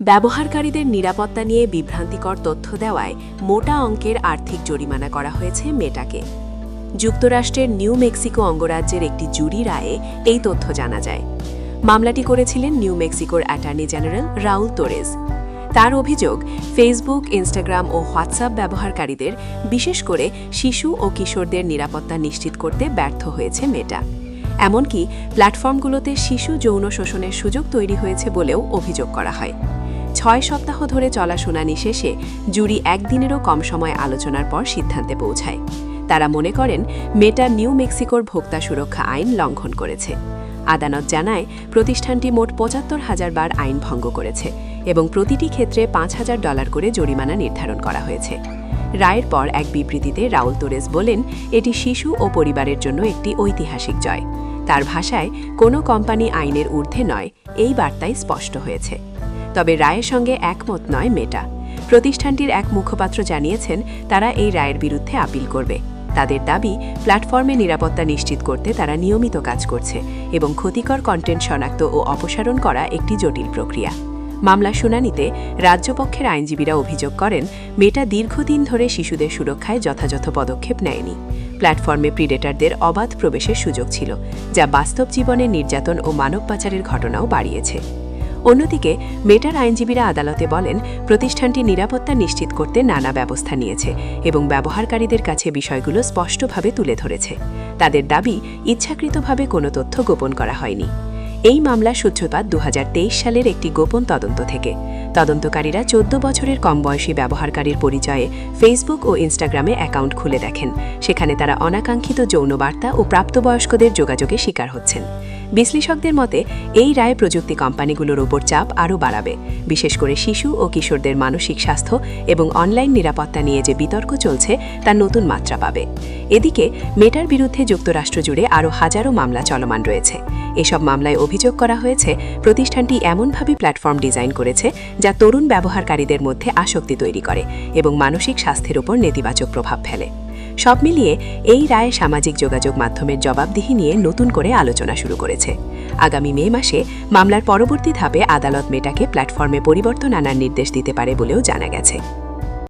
ব্যবহারকারীদের নিরাপত্তা নিয়ে বিভ্রান্তিকর তথ্য দেওয়ায় মোটা অঙ্কের আর্থিক জরিমানা করা হয়েছে মেটাকে। যুক্তরাষ্ট্রের নিউ মেক্সিকো অঙ্গরাজ্যের একটি জুরি রায়ে এই তথ্য জানা যায়। মামলাটি করেছিলেন নিউ মেক্সিকোর অ্যাটর্নি জেনারেল রাউল তোরেজ। তার অভিযোগ, ফেসবুক, ইনস্টাগ্রাম ও হোয়াটসঅ্যাপ ব্যবহারকারীদের, বিশেষ করে শিশু ও কিশোরদের নিরাপত্তা নিশ্চিত করতে ব্যর্থ হয়েছে মেটা। এমনকি প্ল্যাটফর্মগুলোতে শিশু যৌন শোষণের সুযোগ তৈরি হয়েছে বলেও অভিযোগ করা হয়। 6 সপ্তাহ ধরে চলা শুনানি শেষে জুরি একদিনেরও কম সময় আলোচনার পর সিদ্ধান্তে পৌঁছায়। তারা মনে করেন মেটা নিউ মেক্সিকোর ভোক্তা সুরক্ষা আইন লঙ্ঘন করেছে। আদালত জানায় প্রতিষ্ঠানটি মোট ৭৫,০০০ বার আইন ভঙ্গ করেছে এবং প্রতিটি ক্ষেত্রে $৫,০০০ করে জরিমানা নির্ধারণ করা হয়েছে। রায়ের পর এক বিবৃতিতে রাউল তোরেজ বলেন, এটি শিশু ও পরিবারের জন্য একটি ঐতিহাসিক জয়। তার ভাষায়, কোনো কোম্পানি আইনের ঊর্ধ্বে নয়, এই বার্তাই স্পষ্ট হয়েছে। তবে রায়ের সঙ্গে একমত নয় মেটা। প্রতিষ্ঠানটির এক মুখপাত্র জানিয়েছেন তারা এই রায়ের বিরুদ্ধে আপিল করবে। তাদের দাবি, প্ল্যাটফর্মে নিরাপত্তা নিশ্চিত করতে তারা নিয়মিত কাজ করছে এবং ক্ষতিকর কন্টেন্ট শনাক্ত ও অপসারণ করা একটি জটিল প্রক্রিয়া। মামলা শুনানিতে রাজ্যপক্ষের আইনজীবীরা অভিযোগ করেন, মেটা দীর্ঘদিন ধরে শিশুদের সুরক্ষায় যথাযথ পদক্ষেপ নেয়নি। প্ল্যাটফর্মে প্রিডেটরদের অবাধ প্রবেশের সুযোগ ছিল, যা বাস্তব জীবনে নির্যাতন ও মানব পাচারের ঘটনাও বাড়িয়েছে। অন্যদিকে মেটার আইনজীবীরা আদালতে বলেন, প্রতিষ্ঠানটি নিরাপত্তা নিশ্চিত করতে নানা ব্যবস্থা নিয়েছে এবং ব্যবহারকারীদের কাছে বিষয়গুলো স্পষ্টভাবে তুলে ধরেছে। তাদের দাবি, ইচ্ছাকৃতভাবে কোনো তথ্য গোপন করা হয়নি। এই মামলার সূত্রপাত 2023 সালের একটি গোপন তদন্ত থেকে। তদন্তকারীরা 14 বছরের কম বয়সী ব্যবহারকারীর পরিচয়ে ফেসবুক ও ইনস্টাগ্রামে অ্যাকাউন্ট খুলে দেখেন। সেখানে তারা অনাকাঙ্ক্ষিত যৌন বার্তা ও প্রাপ্তবয়স্কদের যোগাযোগে শিকার হচ্ছেন। বিশ্লেষকদের মতে, এই রায় প্রযুক্তি কোম্পানিগুলোর ওপর চাপ আরও বাড়াবে, বিশেষ করে শিশু ও কিশোরদের মানসিক স্বাস্থ্য এবং অনলাইন নিরাপত্তা নিয়ে যে বিতর্ক চলছে তা নতুন মাত্রা পাবে। এদিকে মেটার বিরুদ্ধে যুক্তরাষ্ট্র জুড়ে আরও হাজারো মামলা চলমান রয়েছে। এসব মামলায় অভিযোগ করা হয়েছে প্রতিষ্ঠানটি এমনভাবে প্ল্যাটফর্ম ডিজাইন করেছে যা তরুণ ব্যবহারকারীদের মধ্যে আসক্তি তৈরি করে এবং মানসিক স্বাস্থ্যের উপর নেতিবাচক প্রভাব ফেলে। সব মিলিয়ে এই রায় সামাজিক যোগাযোগ মাধ্যমের জবাবদিহি নিয়ে নতুন করে আলোচনা শুরু করেছে। আগামী মে মাসে মামলার পরবর্তী ধাপে আদালত মেটাকে প্ল্যাটফর্মে পরিবর্তন আনার নির্দেশ দিতে পারে বলেও জানা গেছে।